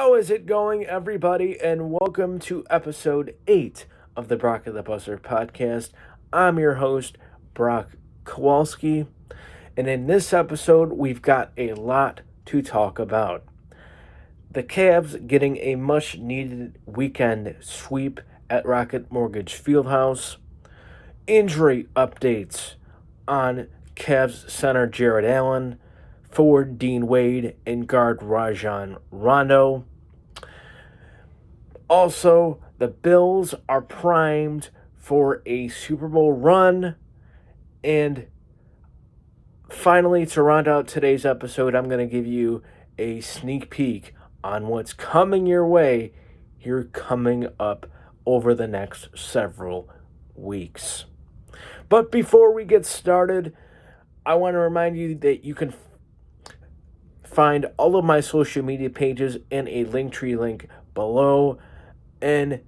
How is it going, everybody? And welcome to episode 8 of the Brock of the Buzzer podcast. I'm your host, Brock Kowalski. And in this episode, we've got a lot to talk about. The Cavs getting a much-needed weekend sweep at Rocket Mortgage Fieldhouse. Injury updates on Cavs center Jared Allen, forward Dean Wade, and guard Rajon Rondo. Also, the Bills are primed for a Super Bowl run. And finally, to round out today's episode, I'm going to give you a sneak peek on what's coming your way here coming up over the next several weeks. But before we get started, I want to remind you that you can find all of my social media pages in a Linktree link below. And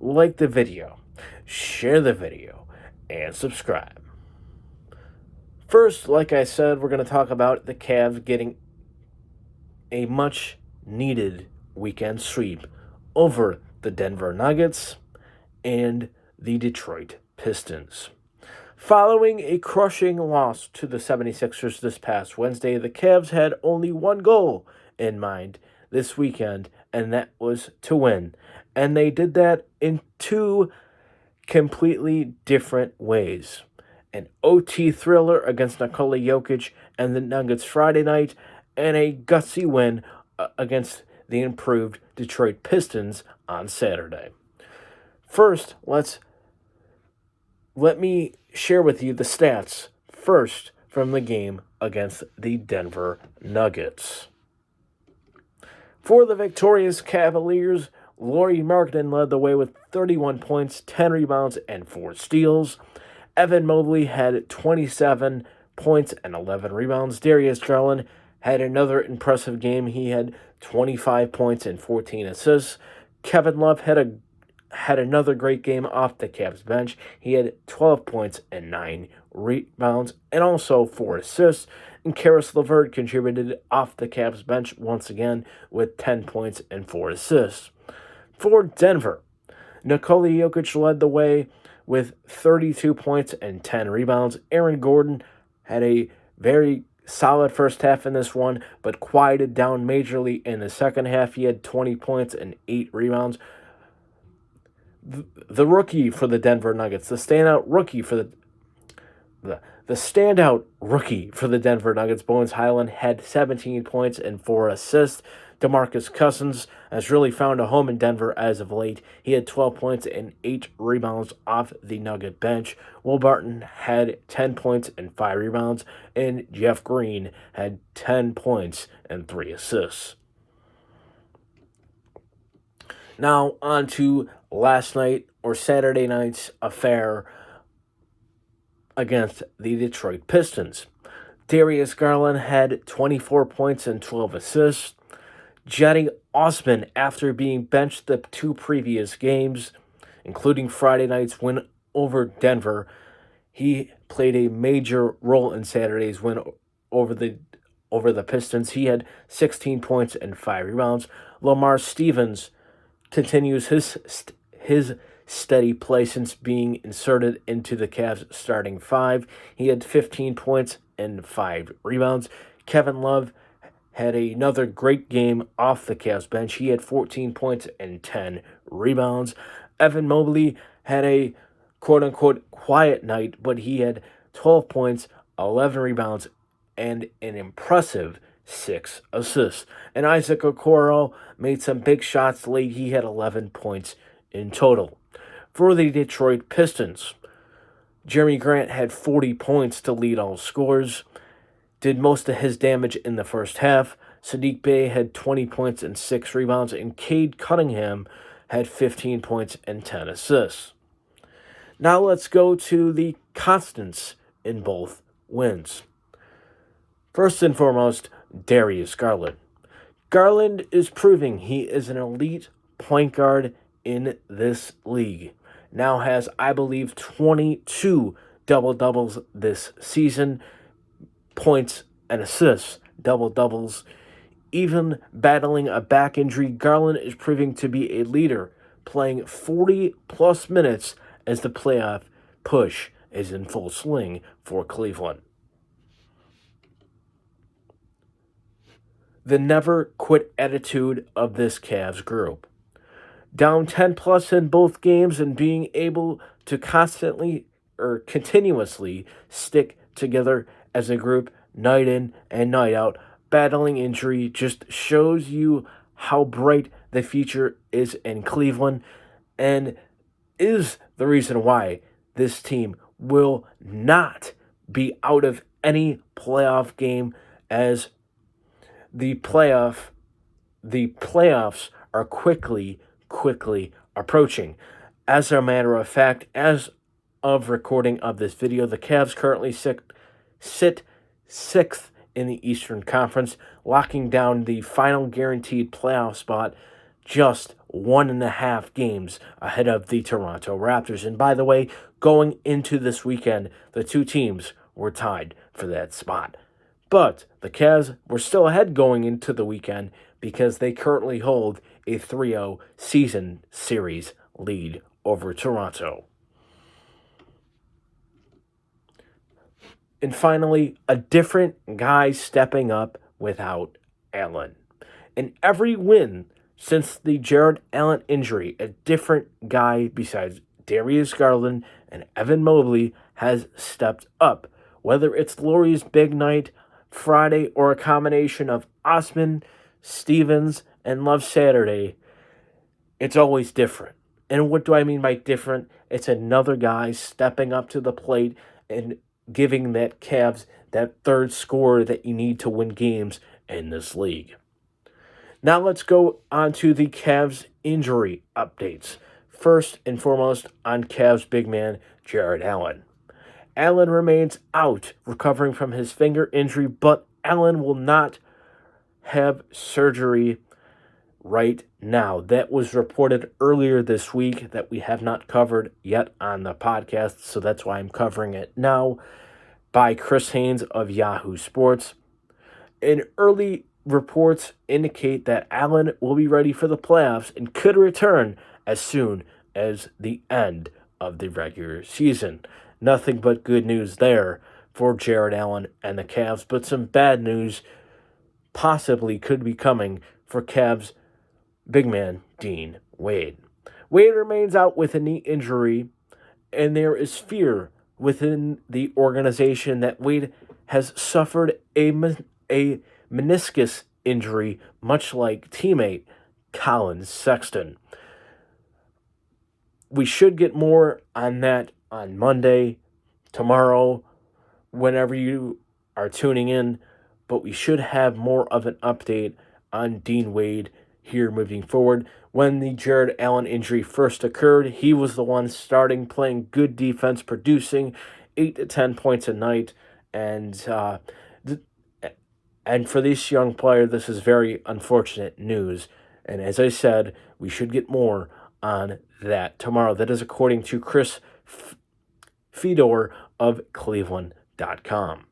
like the video, share the video, and subscribe. First, like I said, we're going to talk about the Cavs getting a much-needed weekend sweep over the Denver Nuggets and the Detroit Pistons. Following a crushing loss to the 76ers this past Wednesday, the Cavs had only one goal in mind this weekend, and that was to win. And they did that in two completely different ways. An OT thriller against Nikola Jokic and the Nuggets Friday night, and a gutsy win against the improved Detroit Pistons on Saturday. First, let me share with you the stats first from the game against the Denver Nuggets. For the victorious Cavaliers, Lauri Markkanen led the way with 31 points, 10 rebounds, and 4 steals. Evan Mobley had 27 points and 11 rebounds. Darius Garland had another impressive game. He had 25 points and 14 assists. Kevin Love had another great game off the Cavs bench. He had 12 points and 9 rebounds and also 4 assists. And Karis LeVert contributed off the Cavs bench once again with 10 points and 4 assists. For Denver, Nikola Jokic led the way with 32 points and 10 rebounds. Aaron Gordon had a very solid first half in this one, but quieted down majorly in the second half. He had 20 points and 8 rebounds. The rookie for the Denver Nuggets, the standout rookie for the Denver Nuggets, Bones Highland, had 17 points and 4 assists. DeMarcus Cousins has really found a home in Denver as of late. He had 12 points and 8 rebounds off the Nugget bench. Will Barton had 10 points and 5 rebounds, and Jeff Green had 10 points and 3 assists. Now on to last night or Saturday night's affair against the Detroit Pistons. Darius Garland had 24 points and 12 assists. Jetty Osman, after being benched the 2 previous games, including Friday night's win over Denver, he played a major role in Saturday's win over the Pistons. He had 16 points and 5 rebounds. Lamar Stevens continues his steady play since being inserted into the Cavs starting 5. He had 15 points and 5 rebounds. Kevin Love had another great game off the Cavs bench. He had 14 points and 10 rebounds. Evan Mobley had a quote-unquote quiet night, but he had 12 points, 11 rebounds, and an impressive 6 assists. And Isaac Okoro made some big shots late. He had 11 points in total. For the Detroit Pistons, Jeremy Grant had 40 points to lead all scorers, did most of his damage in the first half. Sadiq Bey had 20 points and 6 rebounds, and Cade Cunningham had 15 points and 10 assists. Now let's go to the constants in both wins. First and foremost, Darius Garland. Garland is proving he is an elite point guard in this league. Now has, I believe, 22 double-doubles this season. Points and assists, double-doubles Even battling a back injury, Garland is proving to be a leader, playing 40-plus minutes as the playoff push is in full swing for Cleveland. The never-quit attitude of this Cavs group. Down 10-plus in both games and being able to continuously stick together as a group night in and night out, battling injury just shows you how bright the future is in Cleveland and is the reason why this team will not be out of any playoff game, as the playoffs are quickly approaching. As a matter of fact, as of recording of this video, the Cavs currently sit sixth in the Eastern Conference, locking down the final guaranteed playoff spot just 1.5 games ahead of the Toronto Raptors. And by the way, going into this weekend, the two teams were tied for that spot. But the Cavs were still ahead going into the weekend because they currently hold a 3-0 season series lead over Toronto. And finally, a different guy stepping up without Allen. In every win since the Jared Allen injury, a different guy besides Darius Garland and Evan Mobley has stepped up. Whether it's Lauri's big night Friday or a combination of Osman, Stevens, and Love Saturday, it's always different. And what do I mean by different? It's another guy stepping up to the plate and giving that Cavs that third scorer that you need to win games in this league. Now let's go on to the Cavs injury updates. First and foremost on Cavs big man Jared Allen. Allen remains out, recovering from his finger injury, but Allen will not have surgery right now. That was reported earlier this week that we have not covered yet on the podcast, so that's why I'm covering it now, by Chris Haynes of Yahoo Sports. And early reports indicate that Allen will be ready for the playoffs and could return as soon as the end of the regular season. Nothing but good news there for Jared Allen and the Cavs, but some bad news possibly could be coming for Cavs big man Dean Wade. Wade remains out with a knee injury, and there is fear within the organization that Wade has suffered a meniscus injury, much like teammate Colin Sexton. We should get more on that on Monday, tomorrow, whenever you are tuning in, but we should have more of an update on Dean Wade here moving forward. When the Jared Allen injury first occurred, he was the one starting, playing good defense, producing 8 to 10 points a night, and for this young player, this is very unfortunate news. And as I said, we should get more on that tomorrow. That is according to Chris Fedor of Cleveland.com.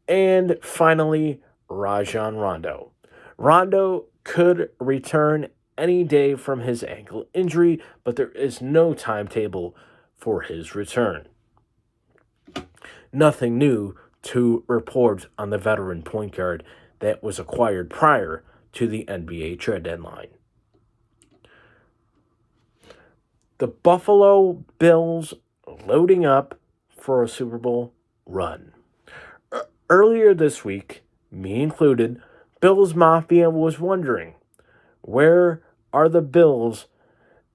And finally, Rajon Rondo. Rondo could return any day from his ankle injury, but there is no timetable for his return. Nothing new to report on the veteran point guard that was acquired prior to the NBA trade deadline. The Buffalo Bills loading up for a Super Bowl run. Earlier this week, me included, Bills Mafia was wondering, where are the Bills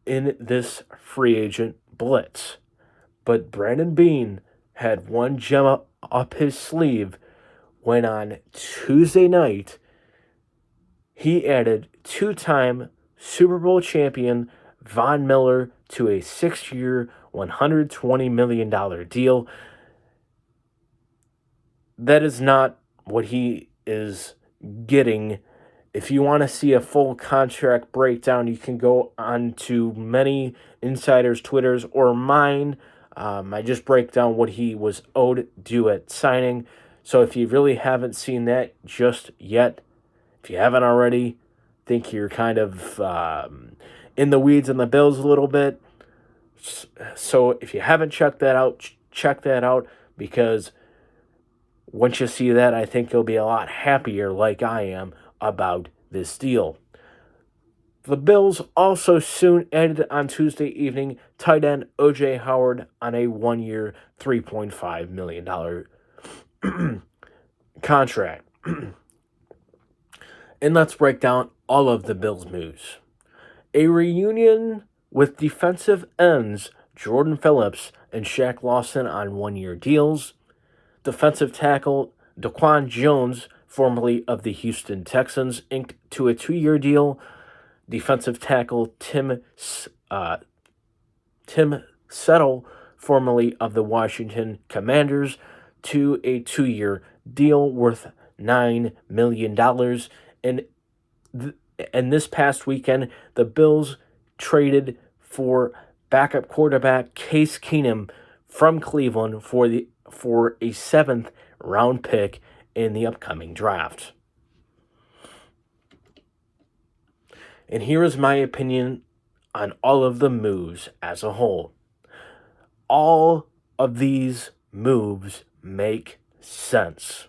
in this free agent blitz? But Brandon Beane had one gem up his sleeve when on Tuesday night, he added two-time Super Bowl champion Von Miller to a 6-year, $120 million deal. That is not what he is getting. If you want to see a full contract breakdown, you can go on to many insiders' Twitters or mine. I just break down what he was owed due at signing. So if you really haven't seen that just yet, If you haven't already, think you're kind of in the weeds on the Bills a little bit. So if you haven't checked that out, check that out, because once you see that, I think you'll be a lot happier, like I am, about this deal. The Bills also soon added on Tuesday evening tight end O.J. Howard on a 1-year, $3.5 million contract. And let's break down all of the Bills' moves. A reunion with defensive ends Jordan Phillips and Shaq Lawson on 1-year deals. Defensive tackle Daquan Jones, formerly of the Houston Texans, inked to a 2-year deal. Defensive tackle Tim Settle, formerly of the Washington Commanders, to a 2-year deal worth $9 million. And this past weekend, the Bills traded for backup quarterback Case Keenum from Cleveland for a 7th round pick in the upcoming draft. And here is my opinion on all of the moves as a whole. All of these moves make sense.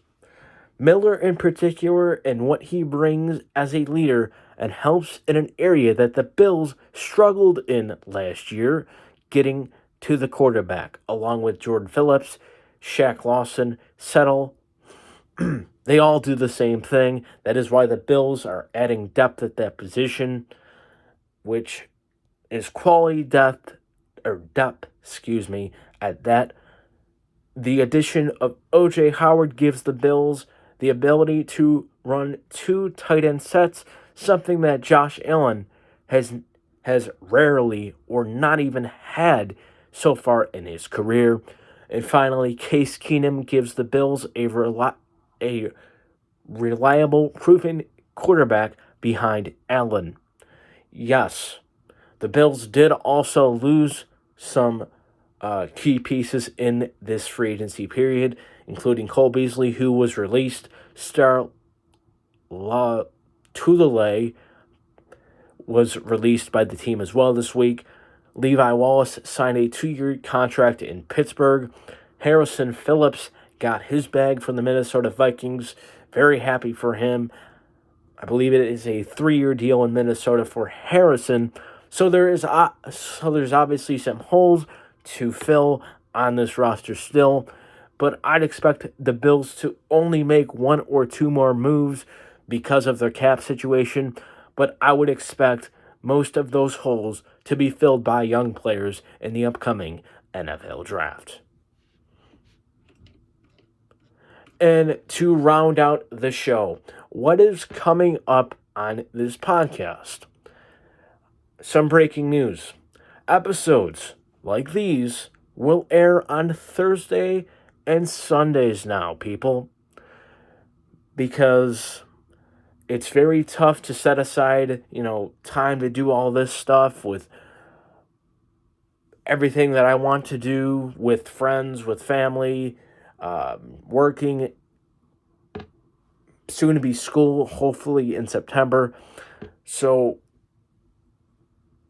Miller in particular, and what he brings as a leader and helps in an area that the Bills struggled in last year, getting to the quarterback, along with Jordan Phillips, Shaq Lawson, Settle. They all do the same thing. That is why the Bills are adding depth at that position, which is quality depth, at that. The addition of O.J. Howard gives the Bills the ability to run 2 tight end sets, something that Josh Allen has rarely or not even had so far in his career. And finally, Case Keenum gives the Bills a reliable, proven quarterback behind Allen. Yes, the Bills did also lose some key pieces in this free agency period, including Cole Beasley, who was released. Star Tulele was released by the team as well this week. Levi Wallace signed a 2-year contract in Pittsburgh. Harrison Phillips got his bag from the Minnesota Vikings. Very happy for him. I believe it is a 3-year deal in Minnesota for Harrison. So there's obviously some holes to fill on this roster still, but I'd expect the Bills to only make 1 or 2 more moves because of their cap situation, but I would expect most of those holes to be filled by young players in the upcoming NFL draft. And to round out the show, what is coming up on this podcast? Some breaking news. Episodes like these will air on Thursday and Sundays now, people, because it's very tough to set aside, time to do all this stuff with everything that I want to do with friends, with family, working, soon to be school, hopefully in September. So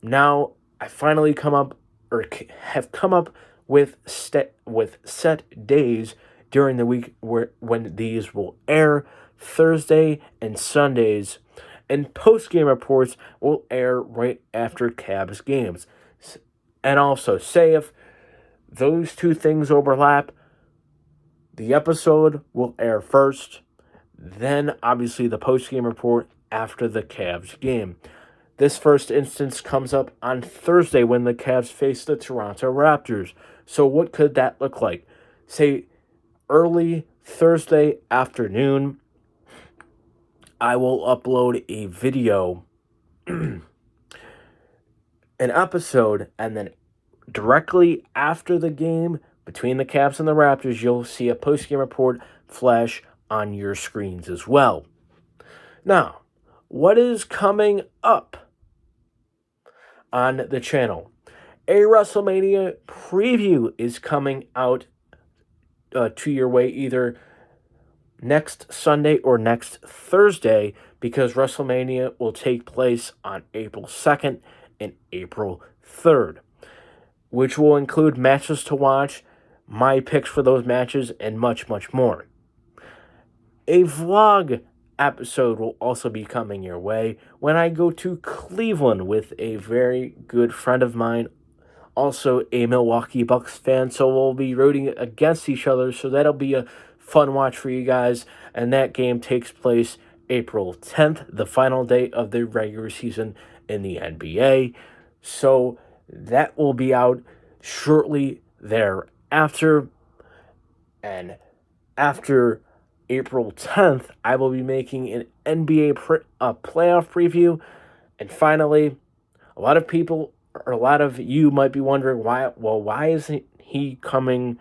now I finally have come up with set days during the week when these will air, Thursday and Sundays, and post-game reports will air right after Cavs games. And also, say if those two things overlap, the episode will air first, then obviously the post-game report after the Cavs game. This first instance comes up on Thursday when the Cavs face the Toronto Raptors. So what could that look like? Say early Thursday afternoon, I will upload a video, an episode, and then directly after the game between the Cavs and the Raptors, you'll see a post-game report flash on your screens as well. Now, what is coming up on the channel? A Wrestlemania Preview is coming out to your way either next Sunday or next Thursday, because WrestleMania will take place on April 2nd and April 3rd, which will include matches to watch, my picks for those matches, and much, much more. A vlog episode will also be coming your way when I go to Cleveland with a very good friend of mine, also a Milwaukee Bucks fan, so we'll be rooting against each other, so that'll be a fun watch for you guys, and that game takes place April 10th, the final day of the regular season in the NBA, so that will be out shortly thereafter, and after April 10th, I will be making an NBA playoff preview, and finally, a lot of you might be wondering why isn't he covering,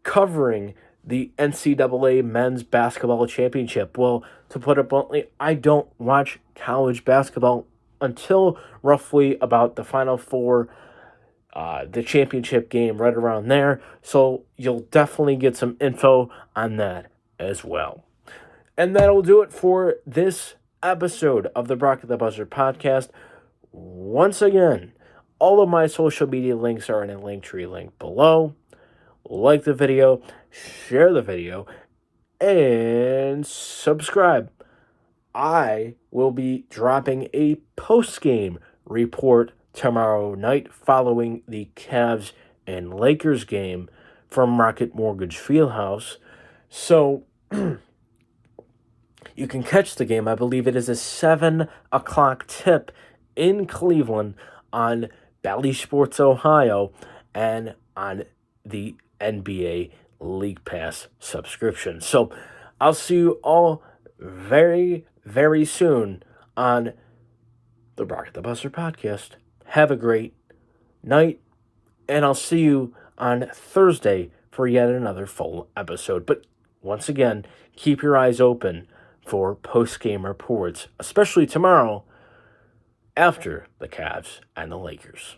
covering the NCAA Men's Basketball Championship? Well, to put it bluntly, I don't watch college basketball until roughly about the Final Four, the championship game right around there, so you'll definitely get some info on that as well. And that'll do it for this episode of the Brock at the Buzzer podcast. Once again, all of my social media links are in a Linktree link below. Like the video, share the video, and subscribe. I will be dropping a post-game report tomorrow night following the Cavs and Lakers game from Rocket Mortgage Fieldhouse. So you can catch the game. I believe it is a 7 o'clock tip in Cleveland on Bally Sports Ohio and on the NBA League Pass subscription. So I'll see you all very, very soon on the Brock at the Buzzer podcast. Have a great night, and I'll see you on Thursday for yet another full episode. But once again, keep your eyes open for post-game reports, especially tomorrow after the Cavs and the Lakers.